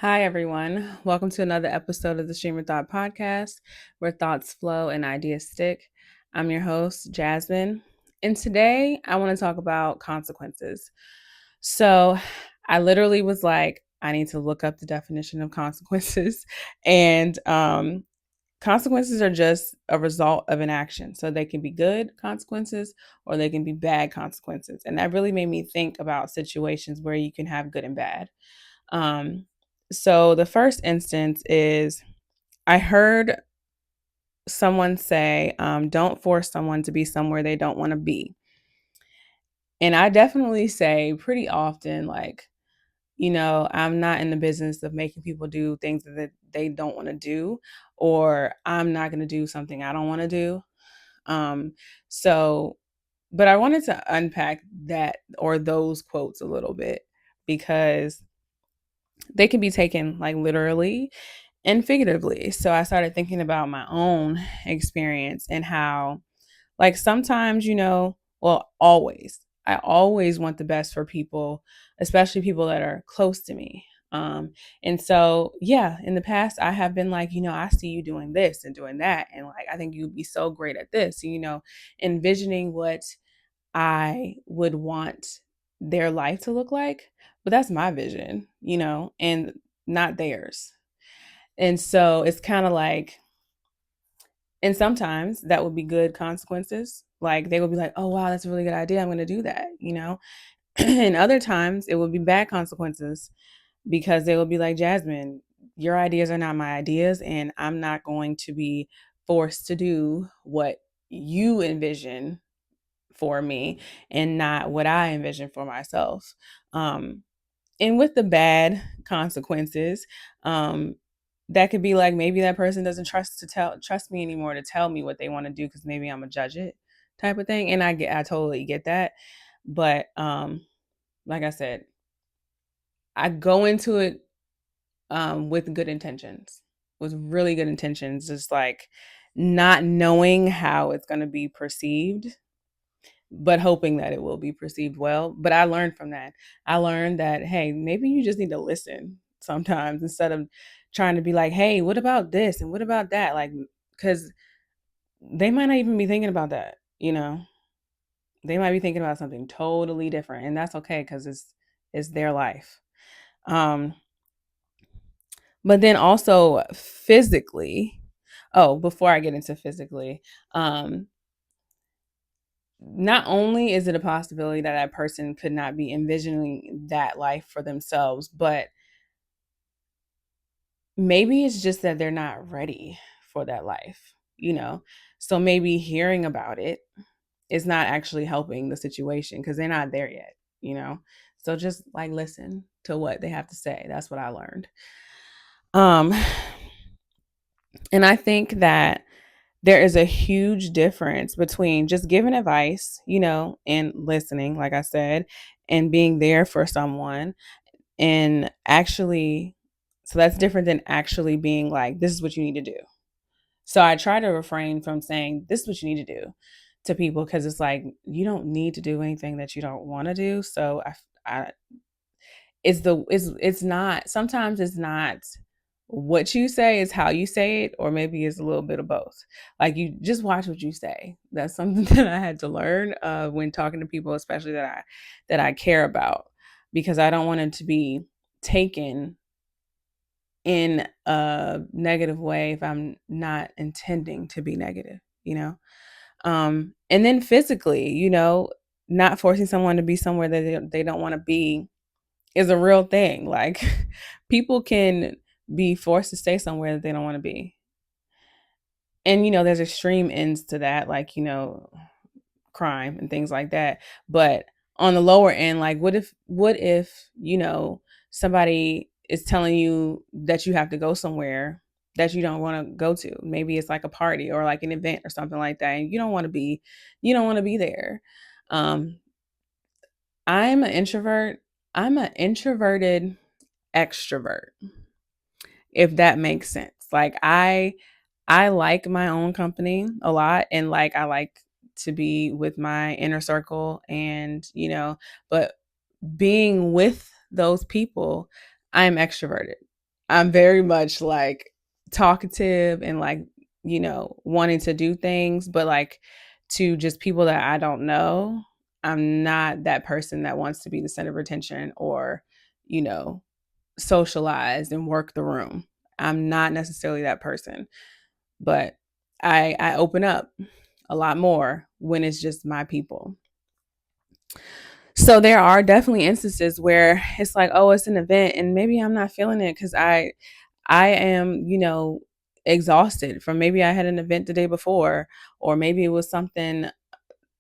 Hi, everyone. Welcome to another episode of the Streamer Thought Podcast, where thoughts flow and ideas stick. I'm your host, Jasmine, and today I want to talk about consequences. So, I literally was like, I need to look up the definition of consequences, and consequences are just a result of an action. So, they can be good consequences or they can be bad consequences. And that really made me think about situations where you can have good and bad. Um, so the first instance is I heard someone say, don't force someone to be somewhere they don't want to be. And I definitely say pretty often, like, I'm not in the business of making people do things that they don't want to do, or I'm not going to do something I don't want to do. Um, so, but I wanted to unpack that or those quotes a little bit because they can be taken like literally and figuratively. So I started thinking about my own experience and how, like, sometimes, I always want the best for people, especially people that are close to me. And so, yeah, in the past, I have been like, I see you doing this and doing that. And like, I think you'd be so great at this, envisioning what I would want their life to look like. But that's my vision, and not theirs. And so it's kind of like, and sometimes that would be good consequences. Like they would be like, oh, wow, that's a really good idea. I'm going to do that. And other times it would be bad consequences because they would be like, Jasmine, your ideas are not my ideas. And I'm not going to be forced to do what you envision for me and not what I envision for myself. Um, and with the bad consequences, um, that could be like maybe that person doesn't trust me anymore to tell me what they want to do because maybe I'm a judge it type of thing. And I totally get that. But like I said, I go into it with good intentions, with really good intentions, just like not knowing how it's going to be perceived but hoping that it will be perceived well. But I learned from that. I learned that, hey, maybe you just need to listen sometimes instead of trying to be like, hey, what about this? And what about that? Like, because they might not even be thinking about that. They might be thinking about something totally different. And that's okay because it's their life. Um, but then also physically, oh, before I get into physically, um, not only is it a possibility that that person could not be envisioning that life for themselves, but maybe it's just that they're not ready for that life. So maybe hearing about it is not actually helping the situation because they're not there yet. So just like listen to what they have to say. That's what I learned. Um and I think that there is a huge difference between just giving advice, and listening, like I said, and being there for someone and actually, so that's different than actually being like, this is what you need to do. So I try to refrain from saying, this is what you need to do to people because it's like, you don't need to do anything that you don't want to do. So I it's not, sometimes it's not what you say, is how you say it, or maybe it's a little bit of both. Like you just watch what you say. That's something that I had to learn when talking to people, especially that I care about, because I don't want it to be taken in a negative way if I'm not intending to be negative. And then physically, not forcing someone to be somewhere that they don't want to be is a real thing. Like people can be forced to stay somewhere that they don't want to be. And there's extreme ends to that, like, crime and things like that. But on the lower end, like what if somebody is telling you that you have to go somewhere that you don't want to go to. Maybe it's like a party or like an event or something like that. And you don't want to be there. Um, I'm an introvert. I'm an introverted extrovert, if that makes sense. Like I like my own company a lot, and like I like to be with my inner circle, and but being with those people, I'm extroverted. I'm very much like talkative and like, wanting to do things, but like to just people that I don't know, I'm not that person that wants to be the center of attention or, you know, socialize and work the room. I'm not necessarily that person, but I open up a lot more when it's just my people. So there are definitely instances where it's like, oh, it's an event and maybe I'm not feeling it cuz I am, exhausted from maybe I had an event the day before or maybe it was something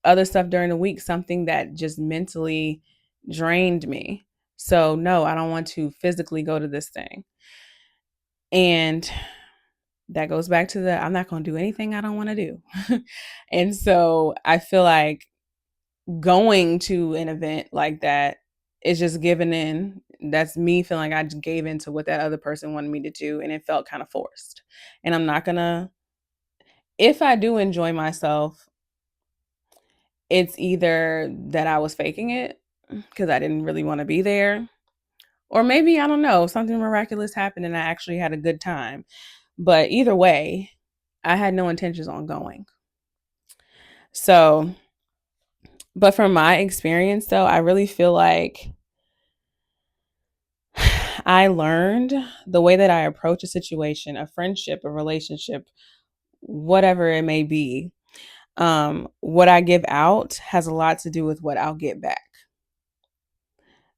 other stuff during the week, something that just mentally drained me. So no, I don't want to physically go to this thing. And that goes back to the I'm not going to do anything I don't want to do. And so I feel like going to an event like that is just giving in. That's me feeling like I just gave in to what that other person wanted me to do and it felt kind of forced. And I'm not gonna, if I do enjoy myself, it's either that I was faking it because I didn't really want to be there, or maybe, I don't know, something miraculous happened and I actually had a good time. But either way, I had no intentions on going. So, but from my experience though, I really feel like I learned the way that I approach a situation, a friendship, a relationship, whatever it may be. What I give out has a lot to do with what I'll get back.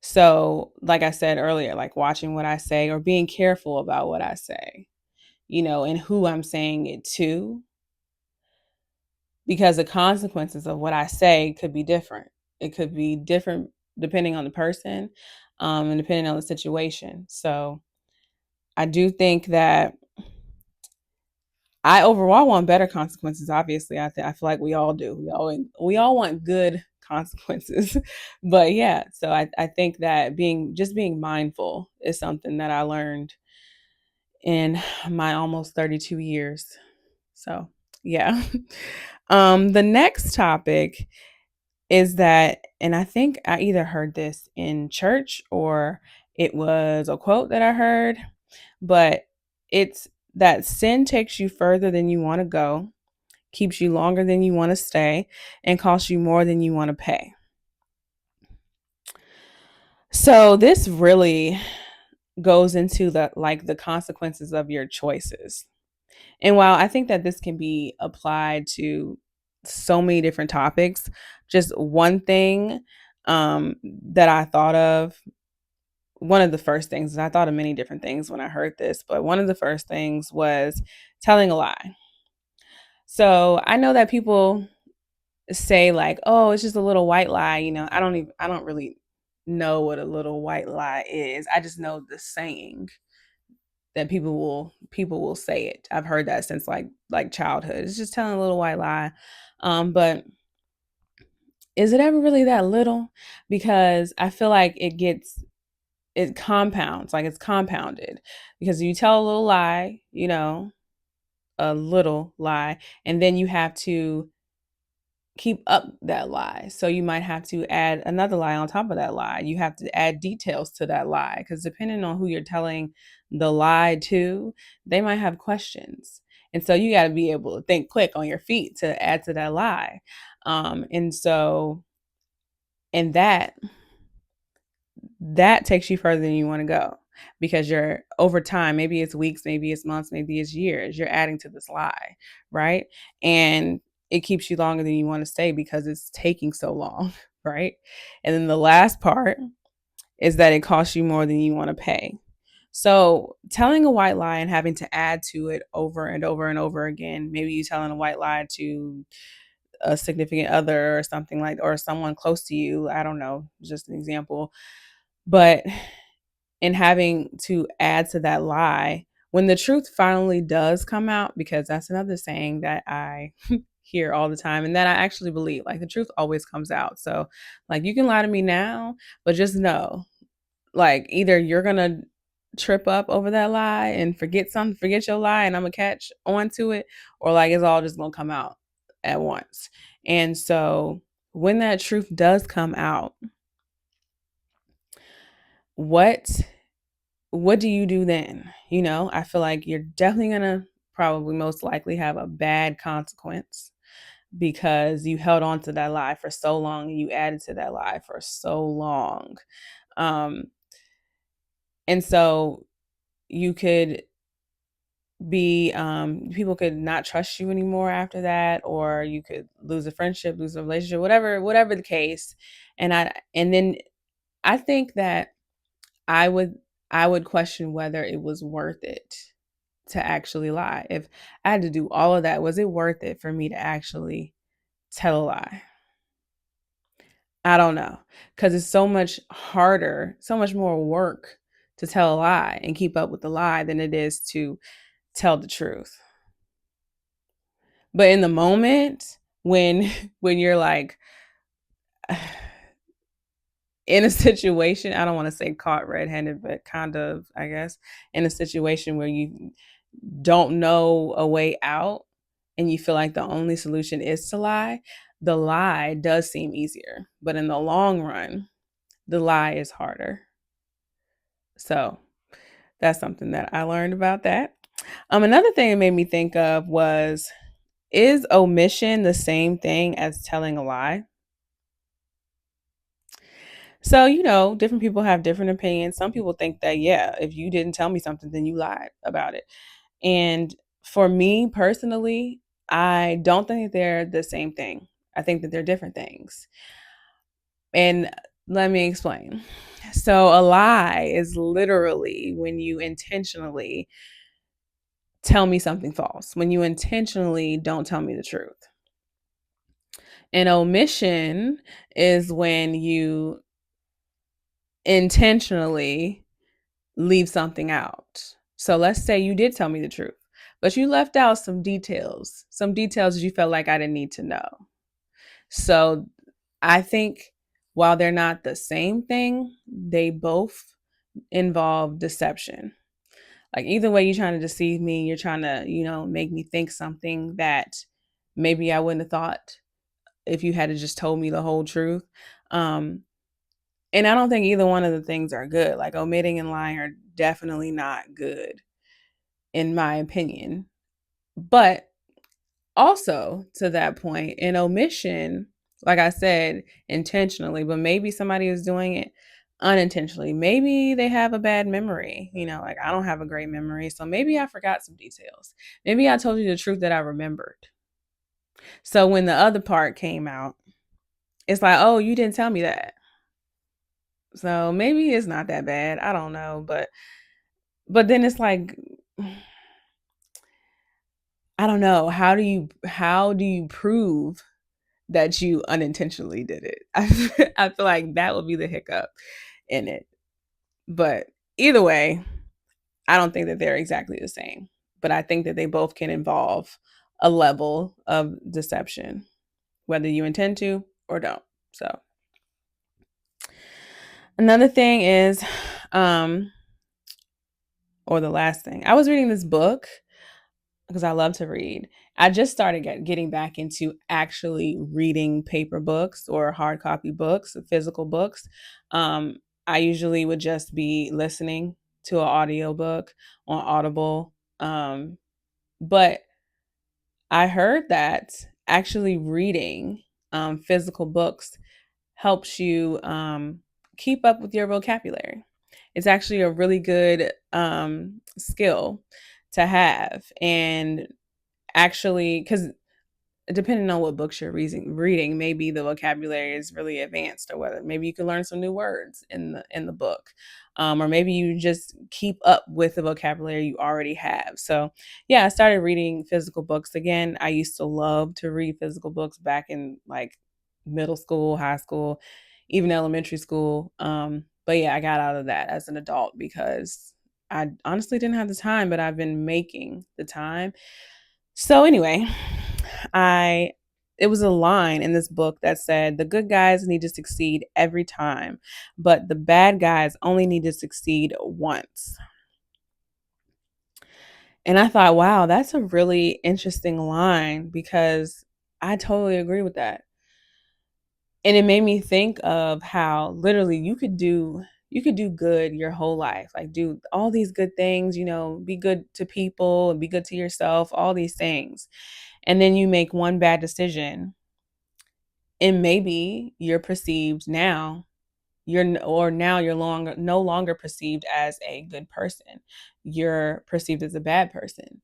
So, like I said earlier, like watching what I say or being careful about what I say, and who I'm saying it to, because the consequences of what I say could be different. It could be different depending on the person, and depending on the situation. So, I do think that I overall want better consequences. Obviously, I feel like we all do. We all want good consequences, but yeah. So I think that being mindful is something that I learned in my almost 32 years. So yeah. The next topic is that, and I think I either heard this in church or it was a quote that I heard, but it's that sin takes you further than you want to go, keeps you longer than you want to stay, and costs you more than you want to pay. So this really goes into the consequences of your choices. And while I think that this can be applied to so many different topics, just one thing that I thought of, one of the first things, and I thought of many different things when I heard this, but one of the first things was telling a lie. So I know that people say like, "Oh, it's just a little white lie." I don't really know what a little white lie is. I just know the saying that people will say it. I've heard that since like childhood. It's just telling a little white lie. But is it ever really that little? Because I feel like it compounds, like it's compounded. Because you tell a little lie, a little lie, and then you have to keep up that lie. So you might have to add another lie on top of that lie. You have to add details to that lie because depending on who you're telling the lie to, they might have questions. And so you got to be able to think quick on your feet to add to that lie. And so, and that takes you further than you want to go because you're over time, maybe it's weeks, maybe it's months, maybe it's years, you're adding to this lie, right? And it keeps you longer than you want to stay because it's taking so long, right? And then the last part is that it costs you more than you want to pay. So telling a white lie and having to add to it over and over and over again, maybe you telling a white lie to a significant other or something like, or someone close to you, I don't know, just an example. But in having to add to that lie when the truth finally does come out, because that's another saying that I hear all the time and that I actually believe, like the truth always comes out. So like you can lie to me now, but just know, like either you're gonna trip up over that lie and forget your lie and I'm gonna catch on to it, or like it's all just gonna come out at once. And so when that truth does come out, what what do you do then? I feel like you're definitely going to probably most likely have a bad consequence because you held on to that lie for so long and you added to that lie for so long. Um, and so you could people could not trust you anymore after that, or you could lose a friendship, lose a relationship, whatever the case. And then I think that I would I would question whether it was worth it to actually lie. If I had to do all of that, was it worth it for me to actually tell a lie? I don't know. Because it's so much harder, so much more work to tell a lie and keep up with the lie than it is to tell the truth. But in the moment when when you're like in a situation, I don't want to say caught red-handed, but kind of, I guess, in a situation where you don't know a way out and you feel like the only solution is to lie, the lie does seem easier. But in the long run, the lie is harder. So that's something that I learned about that. Another thing it made me think of was, is omission the same thing as telling a lie? So, different people have different opinions. Some people think that, yeah, if you didn't tell me something, then you lied about it. And for me personally, I don't think they're the same thing. I think that they're different things. And let me explain. So, a lie is literally when you intentionally tell me something false, when you intentionally don't tell me the truth. An omission is when you intentionally leave something out. So let's say you did tell me the truth, but you left out some details that you felt like I didn't need to know. So I think while they're not the same thing, they both involve deception. Like either way, you're trying to deceive me, you're trying to, make me think something that maybe I wouldn't have thought if you had to just told me the whole truth. Um, and I don't think either one of the things are good. Like omitting and lying are definitely not good, in my opinion. But also to that point, an omission, like I said, intentionally, but maybe somebody is doing it unintentionally. Maybe they have a bad memory. Like I don't have a great memory. So maybe I forgot some details. Maybe I told you the truth that I remembered. So when the other part came out, it's like, oh, you didn't tell me that. So maybe it's not that bad. I don't know, but then it's like, I don't know. How do you prove that you unintentionally did it? I feel like that would be the hiccup in it. But either way, I don't think that they're exactly the same. But I think that they both can involve a level of deception, whether you intend to or don't. So another thing is, or the last thing, I was reading this book because I love to read. I just started getting back into actually reading paper books or hard copy books, physical books. Um, I usually would just be listening to an audiobook on Audible. But I heard that actually reading physical books helps you keep up with your vocabulary. It's actually a really good skill to have. And actually, because depending on what books you're reading, maybe the vocabulary is really advanced, or whether maybe you can learn some new words in the book, or maybe you just keep up with the vocabulary you already have. So yeah, I started reading physical books again. I used to love to read physical books back in like middle school, high school, even elementary school. But yeah, I got out of that as an adult because I honestly didn't have the time, but I've been making the time. So anyway, I it was a line in this book that said the good guys need to succeed every time, but the bad guys only need to succeed once. And I thought, wow, that's a really interesting line because I totally agree with that. And it made me think of how literally you could do you could do good your whole life, like do all these good things, be good to people and be good to yourself, all these things. And then you make one bad decision, and maybe you're perceived now you're no longer perceived as a good person. You're perceived as a bad person,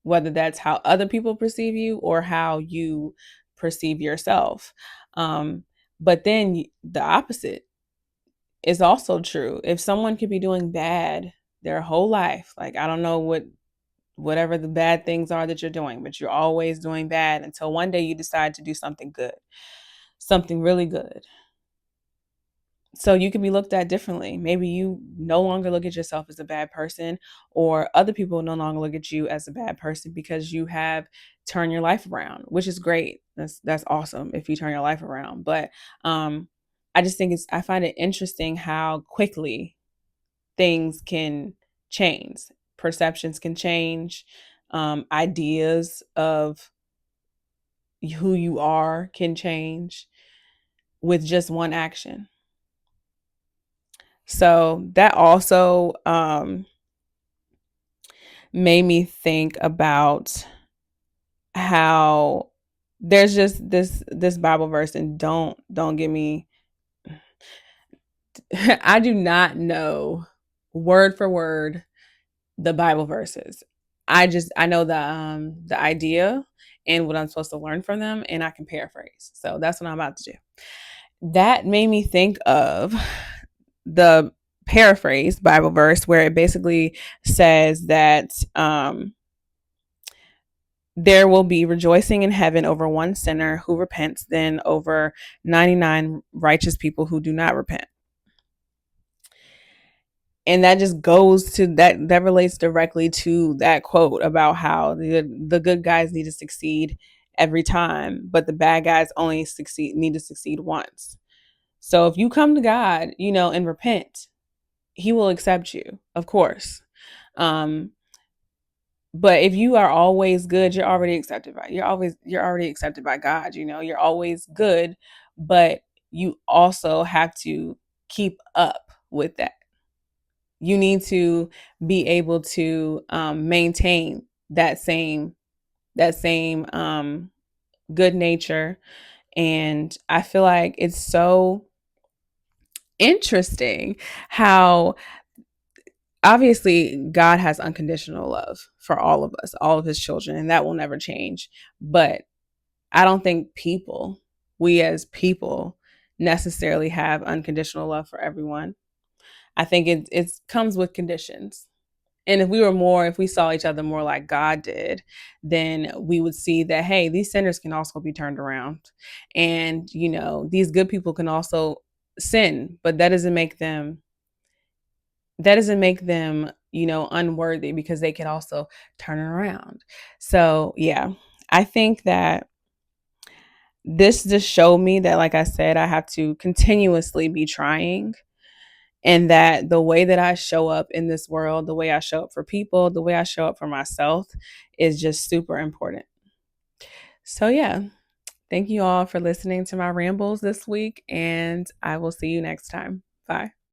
whether that's how other people perceive you or how you perceive yourself. But then the opposite is also true. If someone could be doing bad their whole life, like I don't know whatever the bad things are that you're doing, but you're always doing bad until one day you decide to do something good, something really good. So you can be looked at differently. Maybe you no longer look at yourself as a bad person, or other people no longer look at you as a bad person because you have turned your life around, which is great. That's awesome if you turn your life around. But I just think I find it interesting how quickly things can change. Perceptions can change. Ideas of who you are can change with just one action. So that also made me think about how there's just this Bible verse, and don't get me I do not know word for word the Bible verses. I know the idea and what I'm supposed to learn from them, and I can paraphrase. So that's what I'm about to do. That made me think of the paraphrase Bible verse where it basically says that there will be rejoicing in heaven over one sinner who repents than over 99 righteous people who do not repent. And that just goes to that relates directly to that quote about how the good guys need to succeed every time, but the bad guys only need to succeed once. So if you come to God, and repent, he will accept you, of course. But if you are always good, you're already accepted by God, you're always good, but you also have to keep up with that. You need to be able to maintain that same good nature. And I feel like it's so interesting how obviously God has unconditional love for all of us, all of his children, and that will never change. But I don't think we as people necessarily have unconditional love for everyone. I think it comes with conditions. And if we saw each other more like God did, then we would see that, hey, these sinners can also be turned around. And, these good people can also sin, but that doesn't make them unworthy, because they can also turn it around. So yeah, I think that this just showed me that, like I said, I have to continuously be trying, and that the way that I show up in this world, the way I show up for people, the way I show up for myself is just super important. So yeah, thank you all for listening to my rambles this week, and I will see you next time. Bye.